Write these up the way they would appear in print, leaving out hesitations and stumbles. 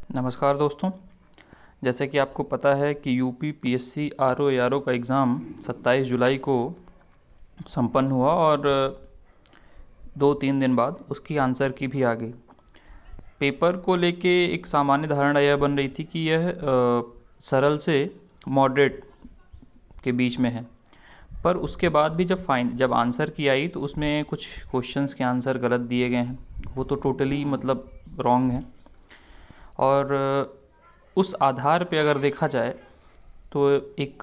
नमस्कार दोस्तों। जैसे कि आपको पता है कि यूपी पीएससी आरओ एआरओ का एग्ज़ाम 27 जुलाई को संपन्न हुआ और 2-3 दिन बाद उसकी आंसर की भी आ गई। पेपर को लेके एक सामान्य धारणा यह बन रही थी कि यह सरल से मॉडरेट के बीच में है, पर उसके बाद भी जब आंसर की आई तो उसमें कुछ क्वेश्चंस के आंसर गलत दिए गए हैं। वो तो टोटली मतलब रॉन्ग है। और उस आधार पे अगर देखा जाए तो एक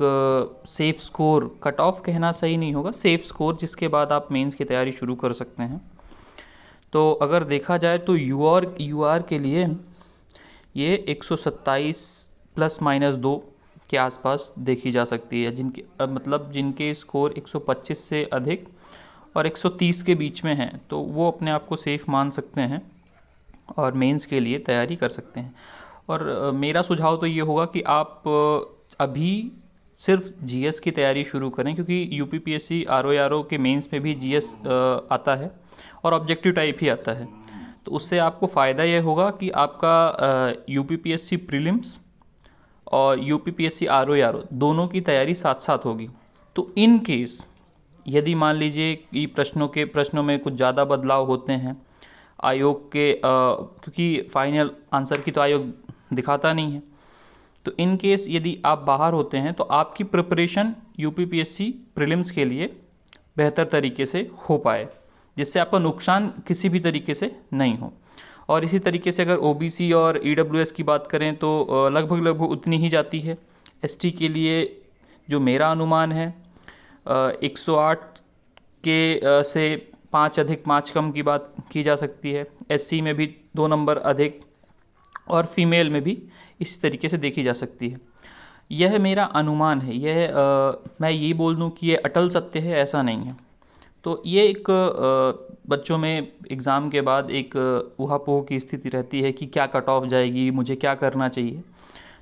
सेफ़ स्कोर, कट ऑफ कहना सही नहीं होगा, सेफ़ स्कोर जिसके बाद आप मेंस की तैयारी शुरू कर सकते हैं। तो अगर देखा जाए तो यूआर के लिए ये 127 ±2 के आसपास देखी जा सकती है, जिनके स्कोर 125 से अधिक और 130 के बीच में हैं तो वो अपने आप को सेफ़ मान सकते हैं और मेंस के लिए तैयारी कर सकते हैं। और मेरा सुझाव तो ये होगा कि आप अभी सिर्फ जीएस की तैयारी शुरू करें, क्योंकि यूपी पीएससी आरओ के मेंस में भी जीएस आता है और ऑब्जेक्टिव टाइप ही आता है। तो उससे आपको फ़ायदा ये होगा कि आपका यूपी पीएससी प्रीलिम्स और यूपी पीएससी आरओ दोनों की तैयारी साथ साथ होगी। तो इन केस यदि मान लीजिए कि प्रश्नों में कुछ ज़्यादा बदलाव होते हैं आयोग के, क्योंकि फाइनल आंसर की तो आयोग दिखाता नहीं है, तो इन केस यदि आप बाहर होते हैं तो आपकी प्रिपरेशन यूपीपीएससी प्रीलिम्स के लिए बेहतर तरीके से हो पाए, जिससे आपका नुकसान किसी भी तरीके से नहीं हो। और इसी तरीके से अगर ओबीसी और ईडब्ल्यूएस की बात करें तो लगभग उतनी ही जाती है। एसटी के लिए जो मेरा अनुमान है 108 के से 5 अधिक 5 कम की बात की जा सकती है। एससी में भी 2 नंबर अधिक और फीमेल में भी इस तरीके से देखी जा सकती है। यह मेरा अनुमान है, मैं ये बोल दूं कि ये अटल सत्य है, ऐसा नहीं है। तो ये एक बच्चों में एग्ज़ाम के बाद एक ऊहापोह की स्थिति रहती है कि क्या कट ऑफ जाएगी, मुझे क्या करना चाहिए।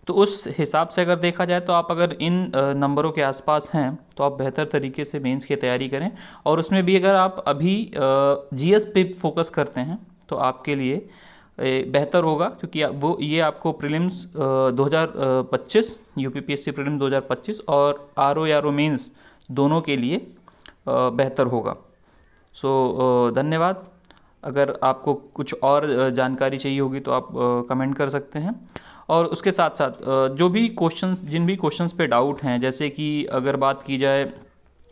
तो उस हिसाब से अगर देखा जाए तो आप अगर इन नंबरों के आसपास हैं तो आप बेहतर तरीके से मेंस की तैयारी करें। और उसमें भी अगर आप अभी जीएस पे फोकस करते हैं तो आपके लिए बेहतर होगा, क्योंकि ये आपको प्रीलिम्स 2025 यूपीपीएससी प्रीलिम्स 2025 और आरओ मेंस दोनों के लिए बेहतर होगा। धन्यवाद। अगर आपको कुछ और जानकारी चाहिए होगी तो आप कमेंट कर सकते हैं। और उसके साथ साथ जिन भी क्वेश्चंस पे डाउट हैं, जैसे कि अगर बात की जाए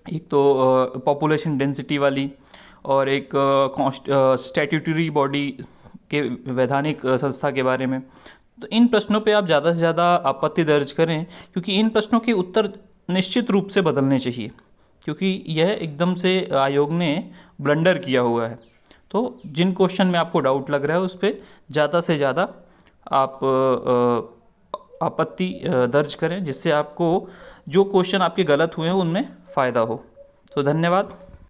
एक तो पॉपुलेशन डेंसिटी वाली और एक स्टैट्यूटरी बॉडी के वैधानिक संस्था के बारे में, तो इन प्रश्नों पे आप ज़्यादा से ज़्यादा आपत्ति दर्ज करें, क्योंकि इन प्रश्नों के उत्तर निश्चित रूप से बदलने चाहिए, क्योंकि यह एकदम से आयोग ने ब्लंडर किया हुआ है। तो जिन क्वेश्चन में आपको डाउट लग रहा है उस पर ज़्यादा से ज़्यादा आप आपत्ति दर्ज करें, जिससे आपको जो क्वेश्चन आपके गलत हुए हैं उनमें फ़ायदा हो। तो धन्यवाद।